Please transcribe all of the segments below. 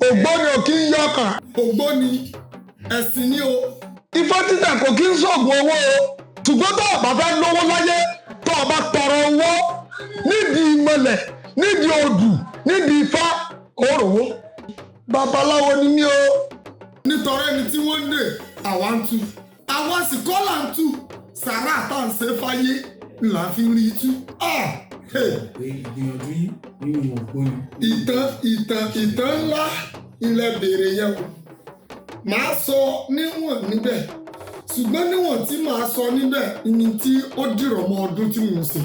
ògbóni ò kí ń yọkàn. ògbóni ẹ̀sìn ni o. Ifá títà kò kí ń ṣoògùn owó o ṣùgbọ́n tó o bá fẹ́ lówó láyé tó o bá tọrọ owó nídìí ìmọ̀lẹ̀ nídìí odù nídìí Ifá òròwó. Babaláwo ni mí o. nítorí ẹni tí wọ́n ń dè àwa ń tú àwa sì kọ́ là ń tú sàrà àtàǹsẹ̀ fáyé là fi rí tú. ìgbìyànjú yìí nínú ògbóni. ìtàn ńlá ilẹ̀ bèrè yẹn o màá sọ níwọ̀n níbẹ̀ ṣùgbọ́n níwọ̀n tí màá sọ níbẹ̀ ni tí ó dìrọ̀ mọ́ ọdún tí mò ń ṣe.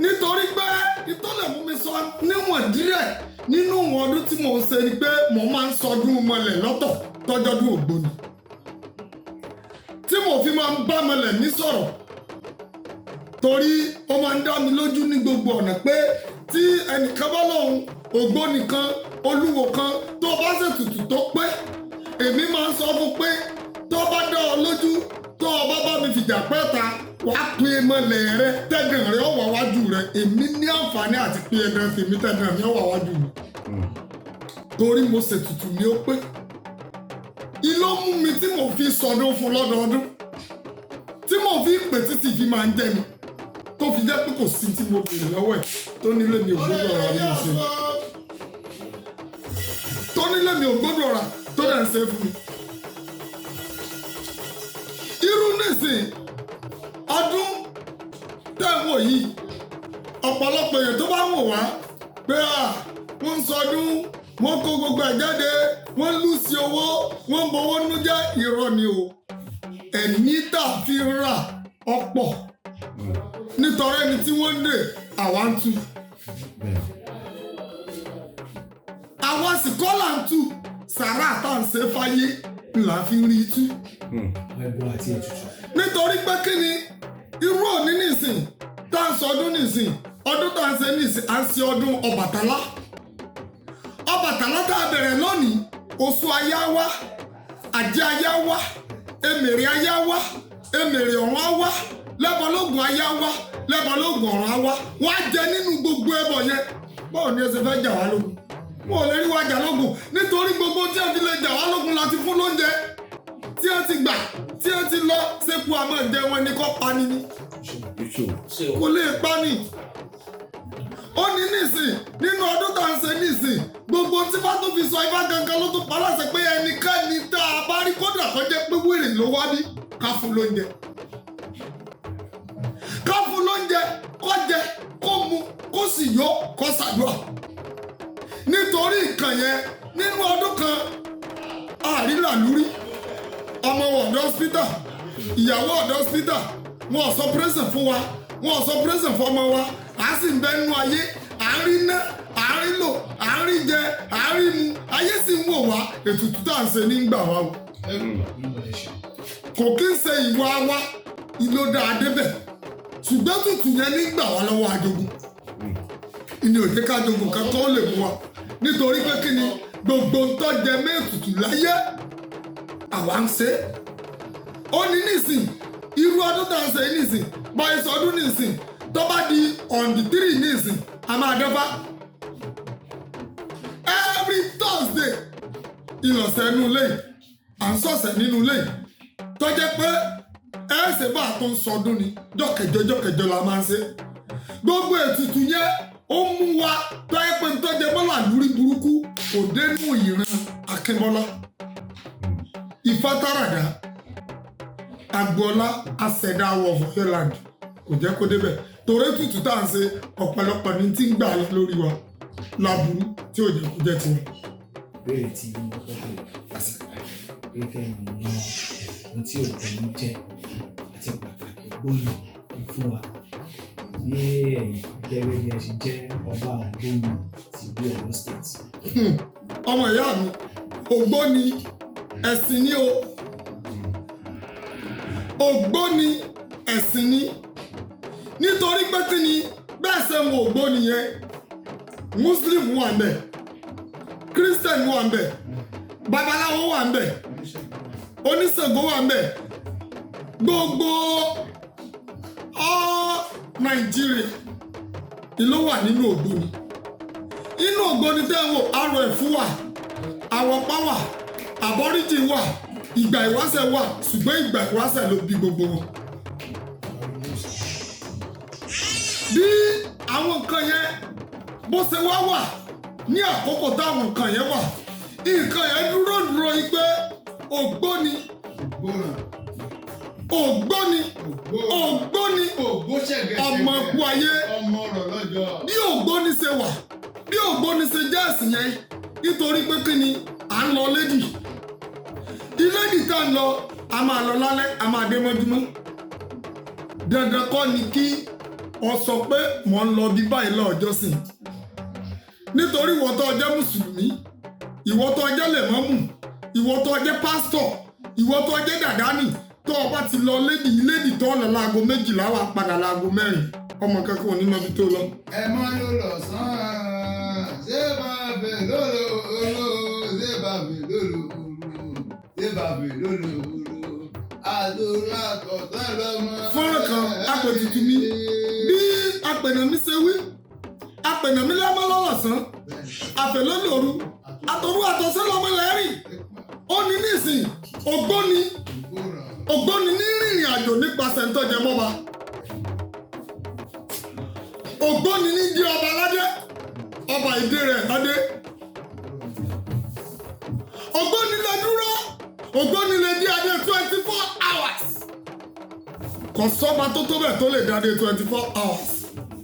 nítorí pé ìtọ́lẹ̀ mú mi sọ níwọ̀n díẹ̀ nínú ọdún tí mò ń ṣe ni pé mo máa ń sọdún mọ́lẹ̀ lọ́tọ̀ tọ́jọ́dún ògbóni tí mo fi máa ń bá mọ́lẹ̀ mi sọ̀rọ̀ torí ó máa ń dá mi lójú ní gbogbo ọ̀nà pé tí ẹnìkan bá lóhun ògbóni kan olúwo kan tó bá ṣètùtù tó pé èmi máa ń sọ fún pé tó bá dá ọ lójú tó o bá bá mi fìjà pẹ́ ta wàá pe mọ́lẹ̀ rẹ tẹ́gàn rẹ ọ̀wà wájú rẹ èmi ní àǹfààní àti pe ẹ̀dán tèmi tẹ́gàn mi ọ̀wà wájú mi torí mo ṣètùtù ní ó pé ilé mú mi tí mo fi sọdún fún lọ́dọọdún tí mo fi pè títí fi máa ń jẹ mi tó fi jẹ́ pé kò sí tí mo bèrè lọ́wọ́ ẹ̀ tó nílé mi ò gbọ́dọ̀ ọ̀rọ̀ ní ìṣe tó nílé mi ò gbọ́dọ̀ ọ̀rọ̀ tó dẹ̀ ń ṣe fún mi. irú nísìn ọdún tẹ̀wọ̀ yìí ọ̀pọ̀lọpọ̀ èèyàn tó bá wò wá pé wọ́n ń sọdún wọ́n kó gbogbo ẹ̀ jáde wọ́n lù sí owó wọ́n bọ̀wọ́ nú jẹ́ irọ́ ni o ẹ̀mí tá a fi rà ọ̀pọ̀ nítorí ẹni tí wọ́n ń dè àwa ń tú àwa sì kọ́ là ń tú sàrà àtàǹsẹ̀ fáyé là fi rí tú. ẹbọ àti ètùtù. nítorí pé kí ni irú òní nìsín tá a sọ ọdún nìsín ọdún tá a ṣe nìsín à ń ṣe ọdún Ọbàtálá tá a bẹ̀rẹ̀ lónìí Oṣù Ayá wá Àjẹ́ Ayá wá Emèrè Ayá wá Emèrè Ọ̀run á wá Lẹ́bọ̀lógún Ayá wá Lẹ́bọ̀lógún Ọ̀run á wá wọ́n á jẹ nínú gbogbo ẹbọ yẹn báwo ni ẹ ṣe fẹ́ jà wá lógun wọn ò lè rí wa jà lógun nítorí gbogbo tí a fi lè jà wá lógun láti fún lóúnjẹ tí a ti gbà tí a ti lọ sẹ́kù àmọ́ ìjẹ wọn ni kò pani ni kò lè pani ó ní nísìn nínú ọdún tá à ń ṣe nísìn gbogbo tí bá tó fi sọ Ifá gangan ló tó pa láṣẹ pé ẹnikẹ́ni tá a bá rí kódà kó jẹ́ pé wèrè ló wá bí ká fún lóúnjẹ kó jẹ kó mu kó sì yó kó ṣàdúrà nítorí nǹkan yẹn nínú ọdún kan àrílà lúrí ọmọ ọ̀dọ́ hospital ìyàwó ọ̀dọ́ hospital wọn ò sọ pírẹ́sẹ̀ fún wa wọn ò sọ pírẹ́sẹ̀ fún ọmọ wa à sì ń bẹ nínú ayé à ń rí ná à ń rí lò à ń rí jẹ à ń rí mu ayé sì ń wò wá ètùtù tá à ń ṣe nígbà wa o kò kí ń ṣe ìwà wa ìlódà adébẹ̀ ṣùgbọ́n tutù yẹn nígbà wa lọ́wọ́ ajogun ìní òjé kájogun kankan ó lè mú wa nítorí pé kí ni gbogbo ń tọ́jẹ mẹ́tùtù láyé àwa ń ṣe ó ní nísìn irú ọdún tá à ń ṣe nísìn báyìí sọdún nísìn tó bá di on the 3 nísìn a máa dọ́fà every Thursday ìlọ̀sẹ̀ nínú ilé à ń sọ̀sẹ̀ nínú ilé tó jẹ́ pé ẹ̀ẹ́sẹ̀ bá a tó ń sọdún ni jọ́kẹjọ la máa ń ṣe gbogbo ètùtù yẹn ó mú wa tó yẹ pé tó jẹ bọ́là lórí burúkú kò dénú ìran Akínbọ́lá Ifá Tàràdà Agboola Aṣẹ̀dá of Ọ̀yọ́land kò jẹ́ kó débẹ̀ torí ètùtù tá à ń ṣe ọ̀pọ̀lọpọ̀ ní tí ń gbà lórí wa láburú tí ò jẹ́ kó jẹ́ tiwọn. ìbéèrè tí mo kọ́kọ́ bẹ̀rẹ̀ àṣàkà gẹ́gẹ́ bí ohun tí ògbóni jẹ́ àti pàtàkì ògbóni fún wa ní ẹ̀yìn gẹ́gẹ́ bí ẹ ṣe jẹ́ ọba ògbóni ti bí Ọ̀yọ́ state. ọmọ ìyá mi ògbóni ẹ̀sìn ni o ògbóni ẹ̀sìn ni nítorí pé kí ni bẹ́ẹ̀ ṣe mọ ògbóni yẹn Muslim wà ń bẹ̀ Christian wà ń bẹ̀ babaláwo wà ń bẹ̀ oníṣègùn wà ń bẹ̀ gbogbo Nàìjíríà ìlú wà nínú ògbóni inú ògbóni tẹ́ ń wò arọ ẹ̀fú wà àwọ̀pá wà àbọ́ríjì wà ìgbà ìwáṣẹ̀ wà ṣùgbọ́n ìgbà ìwáṣẹ̀ ló bí gbogbo wọn. bí àwọn nǹkan yẹn bó ṣe wá wà ní àkókò táwọn nǹkan yẹn wà nǹkan yẹn dúró yìí pé ògbóni ọmọ ẹkú ayé bí ògbóni ṣe wà bí ògbóni ṣe jẹ́ ẹ̀sìn yẹn nítorí pé kí ni à ń lọ lédì ilédì tá ń lọ a máa lọ lálẹ́ a máa dé mọ́júmọ́ dandan kọ́ ni kí ọ sọ pé mò ń lọ bí báyìí lọ́jọ́ sìn nítorí ìwọ tó jẹ́ mùsùlùmí ìwọ tó jẹ́ lẹ̀mọ́mù ìwọ tó jẹ́ pásítọ̀ ìwọ tó jẹ́ dàdánì tó o bá ti lọ lédì tó lọ láago 12 wá padà láago 4 ọmọ kankan ò ní mọ ibi tó lọ. ẹ mọ ló lọ sàn ṣé bàbá lòlò òru ṣé bàbá lòlò òru ṣé bàbá lòlò òru àdúrà tọ̀tọ̀ lọ́mọ. fọ́nrán kan apètùtù mi bí apènàmí ṣe wí apènàmí lọ́mọ lọ́lọ́sàn àfẹ́lọ́lọ́rù àtọ̀rú àtọ̀sẹ́ lọ́mọ lẹ́rìn ó ní nísìn ògbóni ní rìnrìn àjò nípasẹ̀ ntọ́jẹ mọ́ba ògbóni ní di ọba ládé ọba ìdè rẹ̀ ládé ògbóni lè dúró ògbóni lè di adé 24 hours kò sọ́ba tó tó bẹ̀ tó lè dádé 24 hours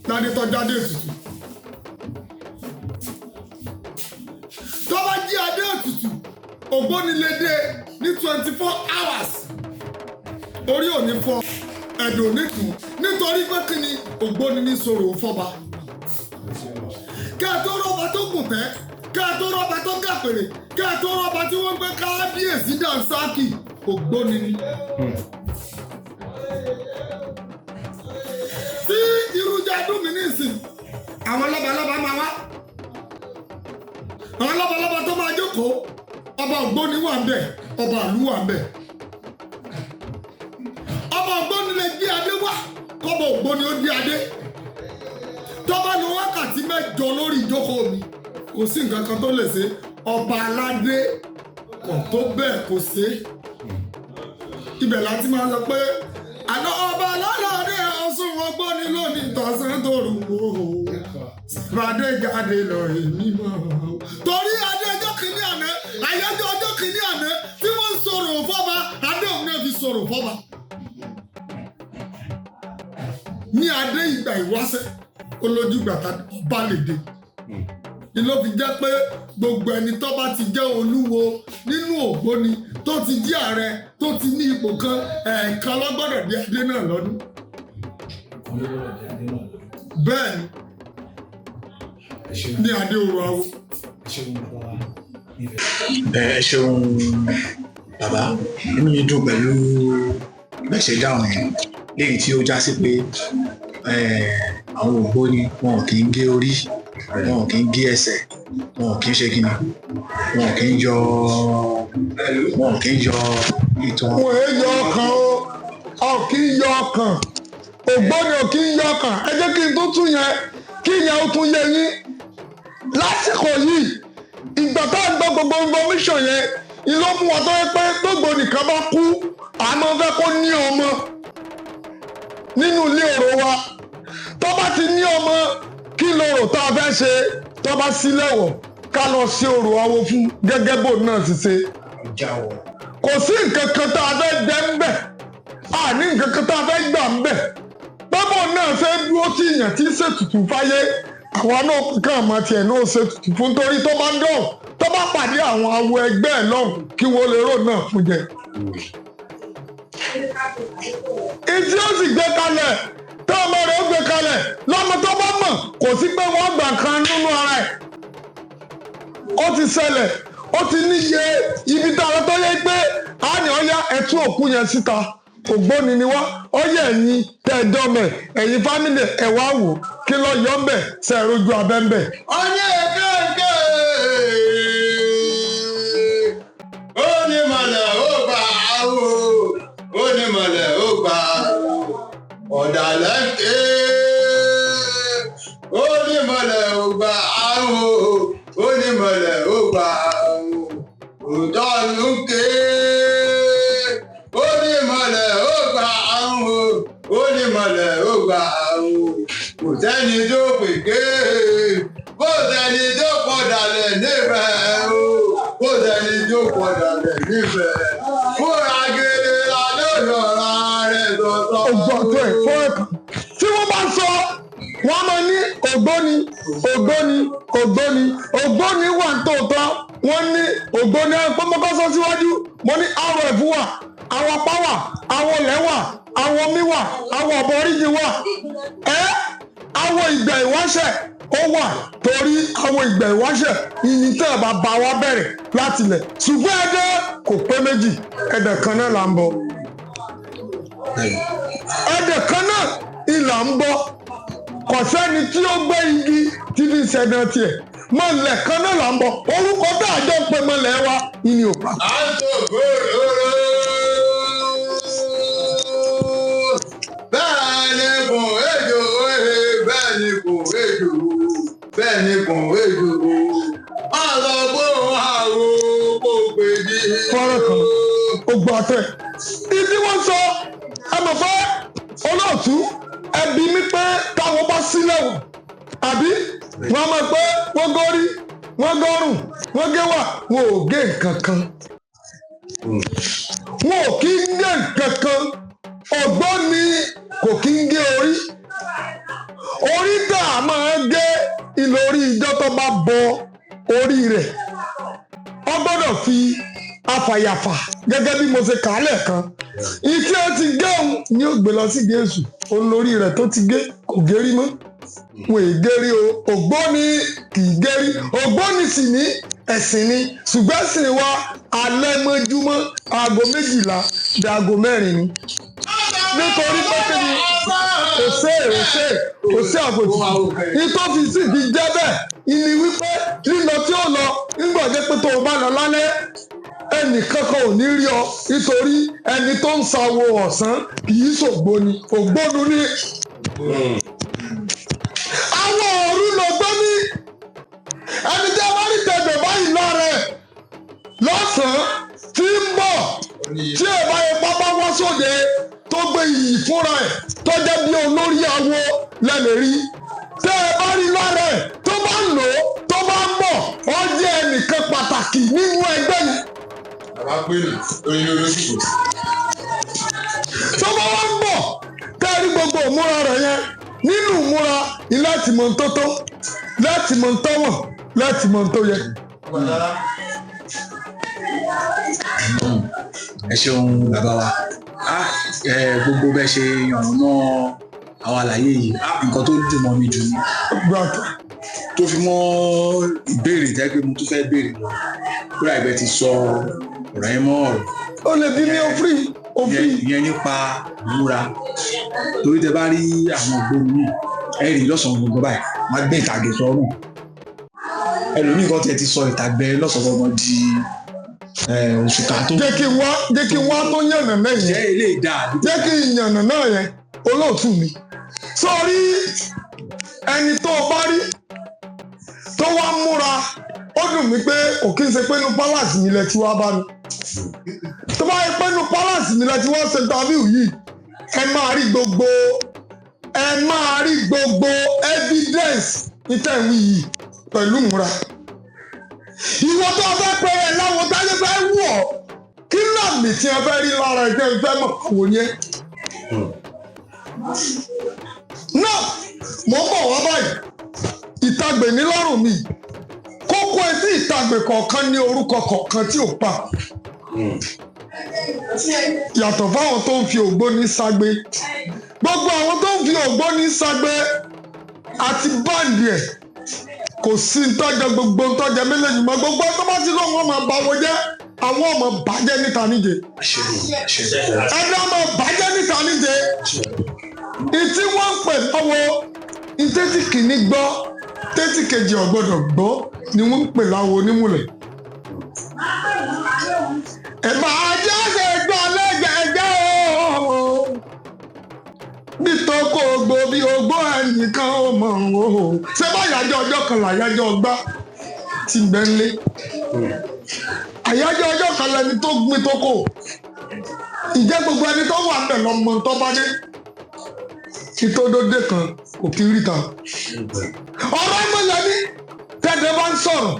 dádé tó jáde ètùtù tó bá jí adé ètùtù ògbóni lè dé ní 24 hours orí òní fọ ẹ̀dùn oníkùn nítorí pé kí ni ògbóni ní sọ̀rọ̀ fọba kẹ́ ẹ tó rọ́ba tó gùn tẹ́ kẹ́ ẹ tó rọ́ba tó gàpèrè kẹ́ ẹ tó rọ́ba tí wọ́n gbé kábíyèsí dànsákì ògbóni ni. tí irújà dùn mí nísìn àwọn lọ́balọ́ba máa wá àwọn lọ́balọ́ba tó máa jókòó ọba ògbóni wà ń bẹ̀ ọba ìlú wà ń bẹ̀ ọba ògbóni lè gbé adé wá kọ́ba ògbóni ó gbé adé tọ́ba ní wákàtí 8 lórí ìjókòó mi kò sí nǹkan kan tó lè ṣe ọba aládé kò tó bẹ́ẹ̀ kò ṣe ibẹ̀ láti máa lọ pé àná ọba alálàdé Ọ̀ṣun ògbóni lónìí tọ̀sán tó rù wò bàdé jáde lọ èmi mọ́ torí adé ọjọ́ kìíní àná àyájọ́ ọjọ́ kìíní àná tí wọ́n ń sọ̀rọ̀ fọ́ba adé òun náà fi sọ̀rọ̀ fọ́ba ní adé ìgbà ìwáṣẹ̀ olójúgbà bá lè dé ni ló fi jẹ́ pé gbogbo ẹni tó bá ti jẹ́ olúwo nínú ògbóni tó ti jí ààrẹ tó ti ní ipò kan ẹ̀ẹ̀kan lọ́gbọ́dọ̀ dé adé náà lọ́dún bẹ́ẹ̀ ni ní adé òru awo. ẹ ṣeun bàbá inú mi dùn pẹ̀lú bẹ́sẹ̀ dáhùn yẹn léyìí tí ó já sí pé àwọn ògbóni wọn ò kì í gé orí wọn ò kì í gé ẹsẹ̀ wọn ò kì í ṣe kíni wọn ò kì í yọ ìtàn. wọn ò yọ ọkàn o kì í yọ ọkàn ògbóni ò kì í yọ ọkàn ẹ jẹ́ kí n tó tún yẹn kí ìyẹn ó tún yé yín lásìkò yìí ìgbà tá à ń gbọ́ gbogbo information yẹn ìlú mú wa tó yẹ pé tógbó nìkan bá kú àmọ́ fẹ́ kó ní ọmọ nínú ilé ọ̀rọ̀ wa tó bá ti ní ọmọ kí lorò tá a fẹ́ ṣe tó bá sílẹ̀ wọ̀ ká lọ sí orò awo fún gẹ́gẹ́ bò náà ti ṣe kò sí nǹkan kan tá a fẹ́ jẹ ń bẹ̀ àní nǹkan kan tá a fẹ́ gbà ń bẹ̀ bọ́bọ̀ náà fẹ́ dúró tí ìyàn tí ń ṣètùtù fáyé àwa náà kàn máa tiẹ̀ náà ṣètùtù fún torí tó bá ń dọ̀ tó bá pàdé àwọn awo ẹgbẹ́ ẹ̀ lọ́hùn kí wọ́n lè rò náà fún jẹ. ìtí ó sì gbé kalẹ̀ tó ọmọ rẹ̀ ó gbé kalẹ̀ lọ́mọ tó bá mọ̀ kò sí pé wọ́n gbà kan nínú ara ẹ̀ ó ti ṣẹlẹ̀ ó ti níye ibi tá a tó yẹ pé a ní ọ̀yá ẹ̀tú òkú yẹn síta ògbóni ni wá ọyẹ ẹ̀yin tẹ̀jọ́ mẹ̀ ẹ̀yin fámìlì ẹ̀ wá wò kí lọ yọ ń bẹ̀ ṣe é rojú abẹ́ ń bẹ̀. ọyẹ kéèké ó ní mọ̀lẹ́ ó gbà á o ó ní mọ̀lẹ́ ó gbà á ọ̀dàlẹ̀ ké ó ní mọ̀lẹ́ ó gbà á o. mọ̀lẹ́ ó gbà òótọ́ ló ń ké ó ní mọ̀lẹ́ ó gbà ó ní mọ̀lẹ́ ó gbà kò sẹ́ni tó pè ké kò sẹ́ni tó padà lẹ̀ nífẹ̀ẹ́ kò sẹ́ni tó padà lẹ̀ nífẹ̀ẹ́ fúnra gèdè ládọ́dọ̀ra rẹ̀ tọ̀tọ̀. ọgbọ́n tó ẹ̀ fọ́ ẹ̀kan tí wọ́n bá sọ wọ́n máa ní ògbóni wà ní tòótọ́ wọ́n ní ògbóni pọ́npọ́kọ́sọ́ síwájú mo ní àwọ̀ ẹ̀fú wà àwọn apá wà àwọn ọ̀lẹ́ wà àwọn omi wà àwọn ọ̀bọ oríjì wà àwọn ìgbà ìwáṣẹ̀ ó wà torí àwọn ìgbà ìwáṣẹ̀ ìyìn tẹ́ ẹ̀ bá bá wa bẹ̀rẹ̀ láti lẹ̀ ṣùgbọ́n ẹ̀dẹ̀ kò pé méjì ẹ̀dẹ̀ kan náà là ń bọ̀ ẹ̀dẹ̀ kan náà ìlà ń bọ̀ kò sẹ́ni tí ó gbé igi tí fi ṣẹ̀dá tiẹ̀ mọ̀lẹ̀ kan náà là ń bọ̀ orúkọ tá a jọ ń pe mọ̀lẹ̀ wa ìní ò pa. bẹ́ẹ̀ ni kò wéjò ọlọ́gbọ́n àwọn ògbèjì. fọ́nrán kan ó gbọ́ ọtẹ́ ibi wọ́n sọ ẹmọ̀ fẹ́ olóòtú ẹbí mi pé táwọn bá sílẹ̀ wọ̀ àbí wọ́n mọ̀ pé wọ́n górí wọ́n gọ́rùn wọ́n gé wà wọn ò gé nǹkan kan wọn ò kí ń gé nǹkan kan ọgbọ́n ni kò kí ń gé orí tá a máa gé ìlórí ìjọ tó bá bọ orí rẹ̀ ọ gbọ́dọ̀ fi afàyàfà gẹ́gẹ́ bí mo ṣe kà á lẹ́ẹ̀kan ìtí ó ti gé òun ni ó gbé lọ sí Jésù olórí rẹ̀ tó ti gé kò gérí mọ́ wọn è gérí o ògbóni kì í gérí ògbóni sì ní ẹ̀sìn ni ṣùgbọ́n ẹ̀sìn wa alẹ́ mọ́júmọ́ aago 12 di aago 4 ni nítorí pé kí ni òsè àpòtì ìtòfi sì fi jẹ́ bẹ́ẹ̀ ìní wípé lílọ tí ó lọ nígbà jẹ́ pé tó o bá lọ lálẹ́ ẹnì kankan ò ní rí ọ nítorí ẹni tó ń sawo ọ̀sán kì í ṣògbóni ògbónu ní. àwọn òru ló gbé ní ẹni tí a bá rí tẹ̀gbẹ̀ báyìí lọ́rẹ̀ lọ́sàn-án tí ń bọ̀ tí ẹ̀ bá yẹ pápá wá sóde tó gbé iyì fúnra ẹ̀ tó jẹ́ bí olórí awo lẹ́lẹ̀ rí tẹ́ ẹ bá rí lọ́rẹ̀ tó bá ń lò ó tó bá ń bọ̀ ó jẹ́ ẹnìkan pàtàkì nínú ẹgbẹ́ yìí. bàbá pé nù oyin olóṣù kò sí. tó bá wá ń bọ̀ tẹ́ ẹ rí gbogbo ìmúra rẹ̀ yẹn nínú ìmúra ni láti mọ tó tó láti mọ tó wọ̀n láti mọ tó yẹ. ẹ ṣeun bàbá wa gbogbo bẹ́ẹ̀ ṣe yànnà àwọn àlàyé yìí nǹkan tó dùn mọ́ mi jù ni tó fi mọ́ ìbéèrè tẹ́ pé mo tún fẹ́ béèrè lọ kúrò àìbẹ́ ti sọ ọ̀rọ̀ yẹn mọ́ ọ̀rọ̀. ó lè bí mi òfin. ìyẹn nípa ìmúra torí tẹ bá rí àwọn ògbóni yìí ẹ rí lọ́sàn-án gbogbo báyìí wọ́n á gbé ìtàgé sọ́rùn ẹlòmíì kan tẹ ti sọ ìtàgbẹ lọ́sàn-án gbogbo di oṣù kan tó. jẹ́ kí n wá tó yànnà náà yẹn. jẹ́ ilé ìdá. jẹ́ kí n yànnà náà yẹn olóòtú mi. sọrí ẹni tó o bá rí tó wá múra ó dùn mí pé kò kí n ṣe pé inú palace mi lẹ ti wá bá mi. tó bá yẹ pé inú palace mi lẹ ti wá ṣe interview yìí ẹ máa rí gbogbo evidence ìtẹ̀wé yìí pẹ̀lú múra. ìwọ tó o fẹ́ pẹ́ ẹ láwọn táyé fẹ́ wọ̀ kí láàmì tí ẹ fẹ́ rí lára ẹgbẹ́ ìfẹ́ mọ̀ wò yẹn. náà mo ń bọ̀ wá báyìí ìtàgbè ní lọ́rùn mi kókó etí ìtàgbè kọ̀ọ̀kan ní orúkọ kọ̀ọ̀kan tí ò pa yàtọ̀ fáwọn tó ń fi ògbóni ságbe gbogbo àwọn tó ń fi ògbóni ságbe àti báńdì ẹ̀ kò sí ntọ́jà gbogbo ntọ́jà méjèèjì mọ́ gbogbo tó bá ti lóun ọmọ báwo jẹ́ àwọn ọmọ bàjẹ́ níta níje ẹni ọmọ bàjẹ́ níta níje ìtí wọ́n ń pè lọ́wọ́ ìtẹ́tì kìíní gbọ́ tẹ́tì kejì ọ̀gbọ́dọ̀ gbọ́ ni wọ́n ń pè láwo onímùlẹ̀. ẹ̀bà ajá ṣe gbọ́ lẹ́gẹ̀ẹ́gẹ́ o nítòkò ògbó bí ogbó ẹnìkan ó mọ̀ o ṣé bá yàjọ ọjọ́ kan làyájọ́ ọgbà tí ń bẹ ńlé àyájọ́ ọjọ́ kan lẹni tó gbin tó kò ìjẹ́ gbogbo ẹni tó wà bẹ̀ lọ́mọ tó bá dé kí tó dóde kan kò kí ríta ọ̀rọ̀ mọ̀lẹ́ ní tẹ́tẹ́ bá ń sọ̀rọ̀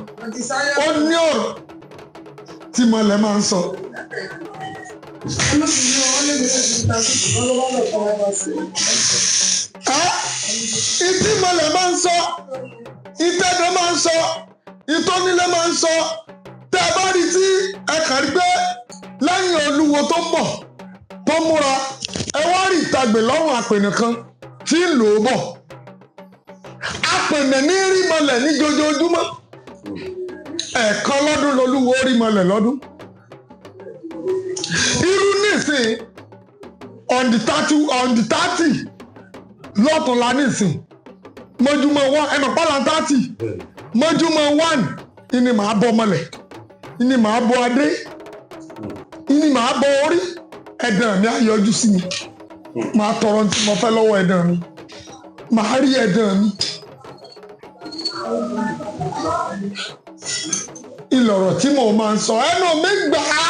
ó ní ọ̀rọ̀ tí mọ̀lẹ́ máa ń sọ. Ìtí mọ̀lẹ́ máa ń sọ ìtẹ́tẹ́ máa ń sọ ìtónílé máa ń sọ tẹ́ ẹ bá rí tí ẹ kàn rí pé lẹ́yìn olúwo tó pọ̀ tó múra ẹ wá rí ìtagbè lọ́rùn àpènì kan tí ń lò ó bọ̀ àpènì ní rí mọ̀lẹ̀ ní jojoojúmọ́ ẹ̀ẹ̀kan lọ́dún lolúwo rí mọ̀lẹ̀ lọ́dún irú nísìn on the 30 lọ́tùnla nísìn mọ́júmọ́ 1 ẹ̀nà pàlà 30 mọ́júmọ́ 1 ìní màá bọ́ mọ̀lẹ̀ ìní màá bọ́ adé ìní màá bọ́ orí ẹ̀dàn mi á yọjú sí mi màá tọrọ tí mo fẹ́ lọ́wọ́ ẹ̀dàn mi màá rí ẹ̀dàn mi. ìlọ̀rọ̀ tí mo máa ń sọ ẹnu mi gbà á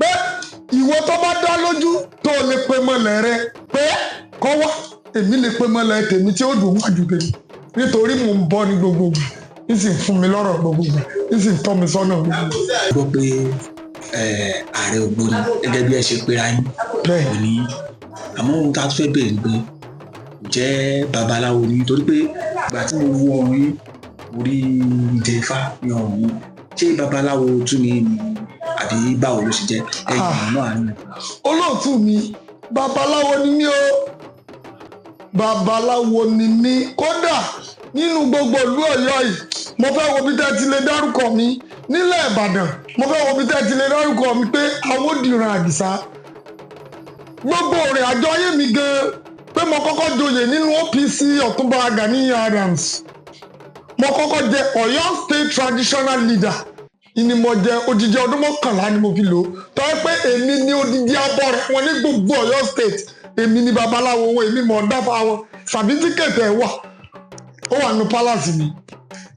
pé ìwọ tó bá dá lójú tó lè pe mọ̀lẹ̀ rẹ pé kọ́ wá èmi lè pe mọ̀lẹ̀ tèmi tí ó dùn wájú tèmi nítorí mò ń bọ́ ní gbogbo ìgbà ń sì fún mi lọ́rọ̀ gbogbo ìgbà ń sì tọ́ mi sọ́nà gbogbo ìgbà. gbọ́ pé ààrẹ ògbóni gẹ́gẹ́ bí ẹ ṣe pera yín òní àmọ́ ohun tá a tún fẹ́ bèèrè pé jẹ́ babaláwo ni torí pé ìgbà tí mo wú ọrùn yín orí ìdè Ifá ní ọrùn yín ṣé babaláwo tún ni àbí báwo ló ṣe jẹ́ ẹ̀yìn náà àárín ẹ̀. olóòtú mi babaláwo ni mí o babaláwo ni mí kódà nínú gbogbo ìlú Ọ̀yọ́ yìí mo fẹ́ wo bí tẹ́ ti lè dárúkọ mi nílẹ̀ Ìbàdàn mo fẹ́ wo bí tẹ́ ti lè dárúkọ mi pé Awódìran Àdìsá gbogbo òrìn àjọ ayé mi gan pé mo kọ́kọ́ joyè nínú OPC Ọ̀túnba Gani Adams mo kọ́kọ́ jẹ Ọ̀yọ́ State Traditional Leader ìní mo jẹ odidi ọdún 11 ni mo fi lò tọ́ ẹ pé èmi ní odidi abọ́ rẹ̀ wọn ní gbogbo Ọ̀yọ́ State èmi ní babaláwo wọn èmi mọ̀ ọ́n dáfà wọn sàbítíkẹ̀tì ẹ̀ wà ó wà nínú pálásì mi.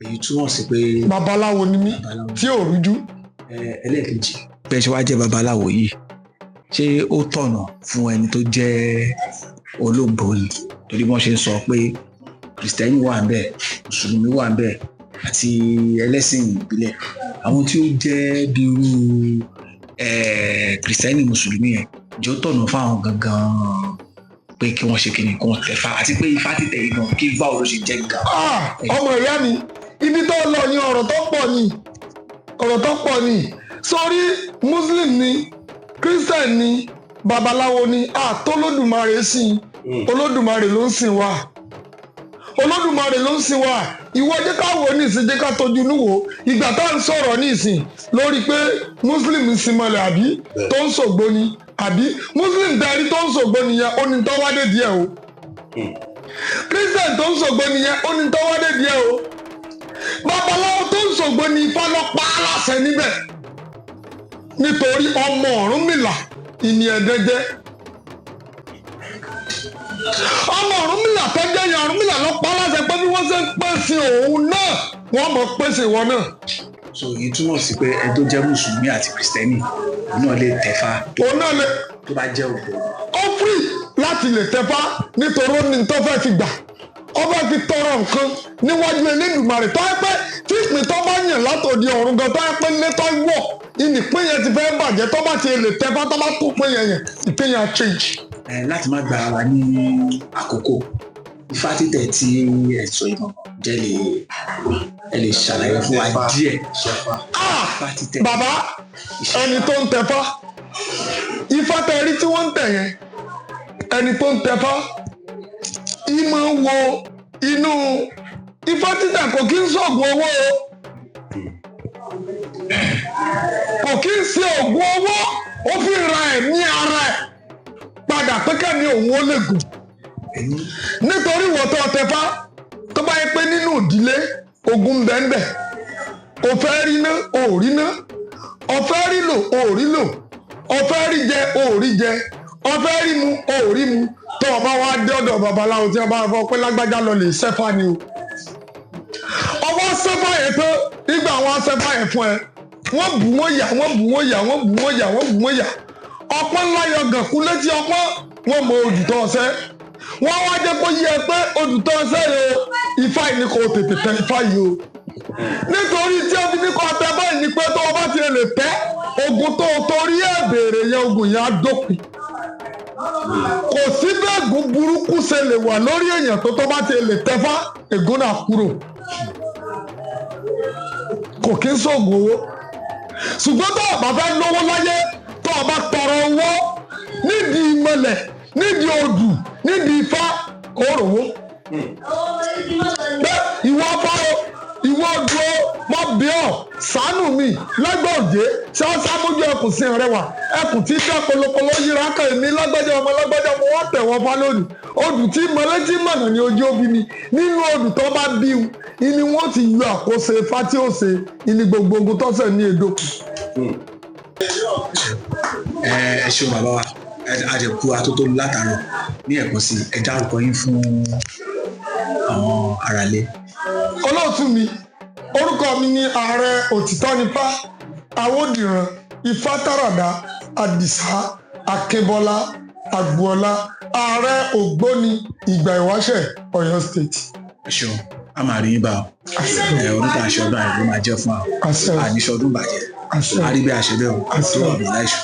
èyí túmọ̀ sí pé babaláwo ni mí tí ò rújú. ẹlẹ́ẹ̀kejì bẹ́ẹ̀ ṣe wá jẹ́ babaláwo yìí ṣé ó tọ̀nà fún ẹni tó jẹ́ olóògbóni torí wọ́n ṣe ń sọ pé kìrìsìtẹ́nì wà ń bẹ̀ mùsùlùmí wà ń bẹ̀ àti ẹlẹ́sìn ìbílẹ̀ àwọn tí ó jẹ́ bí irú kìrìsìtẹ́nì mùsùlùmí yẹn jẹ́ ó tọ̀nà fáwọn gangan pé kí wọ́n ṣe kí ni kí wọ́n tẹ̀fá àti pé Ifá títẹ̀ yìí gan kí báwo ló ṣe jẹ́ gan. ọmọ ìyá mi ibi tó lọ ní ọ̀rọ̀ tó pọ̀ ni sórí muslim ni christian ni babaláwo ni àtolódùmarè sí olódùmarè ló ń sìn wá olódùmarè ló ń sìn wá ìwọ jẹ́ ká wò ní ìsìn jẹ́ ká tọ́jú inú wò ìgbà tá à ń sọ̀rọ̀ ní ìsìn lórí pé muslim ń sin mọ́lẹ̀ àbí tó ń ṣògbó ni àbí muslim darí tó ń ṣògbó nìyẹn ó ní tọ́wádé díẹ̀ o christian tó ń ṣògbó nìyẹn ó ní tọ́wádé díẹ̀ o babaláwo tó ń ṣògbó ni Ifá ló pa á láṣẹ níbẹ̀ nítorí ọmọ Ọ̀rúnmìlà ìní ẹ̀dẹ́jẹ́ ọmọ Ọ̀rúnmìlà tẹ́jẹ́ yẹn Ọ̀rúnmìlà ló pa á láṣẹ pé bí wọ́n ṣe ń pèsè òun náà wọ́n mọ̀ pèsè ìwọ náà. so èyí túmọ̀ sí pé ẹni tó jẹ́ mùsùlùmí àti kìrìsìtẹ́nì òun náà lè tẹ̀fá tó bá jẹ́ ògbó. ó free láti lè tẹ̀fá nítorí ó ní tó fẹ́ fi gbà ó fẹ́ fi tọrọ nǹkan níwájú Elédùmarè tó yẹ pé tí ìpín tó bá yàn látòdì ọ̀run gan tó yẹ pé ilé tó wọ̀ ìpín yẹn ti fẹ́ bàjẹ́ tó bá ti lè tẹ̀fá tó bá tó pín yẹn ìpín yẹn change. láti má gba wa ní àkókò Ifá títẹ̀ tí ẹ̀sọ́ ìmọ̀ jẹ́ ẹ lè ṣàlàyé fún wa díẹ̀. bàbá ẹni tó ń tẹ̀fá Ifá tẹ̀rí tí wọ́n ń tẹ̀ yẹn ẹni tó ń tẹ̀fá ìmọ̀ wo inú Ifá títẹ̀ kò kí ń ṣoògùn owó o kò kí ń ṣe oògùn owó ó fi ra ẹ̀mí ara ẹ̀ padà pé kẹ́mi òun ó lè gùn nítorí ìwọ tó tẹ̀fá tó bá yẹ pé nínú ìdílé ogun bẹ́ẹ̀ ọ̀fẹ́ rí ná òòrí ná ọ̀fẹ́ rí lò òòrí lò ọ̀fẹ́ rí jẹ òòrí jẹ ọ̀fẹ́ rí mu òòrí mu tó o bá wá dé ọ̀dọ̀ babaláwo tí a bá fọ pé lágbájá lọ lè ṣẹ́fà ni o ọwọ́ ṣẹ́fà yẹn tó ìgbà àwọn asẹ́fà yẹn fún ẹ wọ́n bù wọ́n yà ọpọ́n ńlá yọ gànkú létí ọpọ́n wọ́n mọ òdùtọ́ ọ̀sẹ́ wọ́n wá jẹ́ kó yí ẹ pé òdùtọ́ ọ̀sẹ́ yìí o ifá yìí ni kò tètè tẹ ifá yìí o nítorí tí ó fi ní kọ́ tẹ báyìí ni pé tó o bá ti lè tẹ́ ogun tó o torí ẹ̀ béèrè yẹn ogun yẹn á dópin kò sí bẹ́ẹ̀gùn burúkú ṣe lè wà lórí èèyàn tó bá ti lè tẹ́fá ègún náà kúrò kò kí ń ṣoògùn owó ṣùgbọ́n tó o bá fẹ́ lówó láyé tó o bá tọrọ owó nídìí ìmọ̀lẹ̀ nídìí odù nídìí ifá òròwó ìwọ fáwọn ìwọ dúró mọ bíọ ṣàánú mi lágbàdé ṣáṣá mójú ẹkùn sí rẹwà ẹkùn tí dá polopolo yíra kan èmi lágbájá ọmọ mo wọ́n tẹ̀ wọ́n fá lónìí odù tí mọ̀lẹ́tì mọ̀nà ni ojú òbí mi nínú odù tó bá bí u ìní wọ́n ti yọ àkóso ifá tí ó ṣe ìní gbogbo ogun tọ́sẹ̀ ní èdò. ẹ ṣeun bàbá wa àdẹ̀kù atótónu látàárọ̀ ní ẹ̀kọ́ sí ẹ dárúkọ yín fún àwọn aráalé. olóòtú mi orúkọ mi ní ààrẹ òtítọ́ nífá àwòdìran ifá tàràdá àdìsá akínbọ́lá àgbọ̀ọ́lá ààrẹ ògbóni ìgbà ìwáṣẹ̀ Ọ̀yọ́ state. ẹ ṣeun a máa rí yín bá ọ oníta aṣọ ọdún àìlú máa jẹ fún wa àníṣọdún bàjẹ́ àríbẹ àṣẹbẹ ò tó ọdún láìṣọ.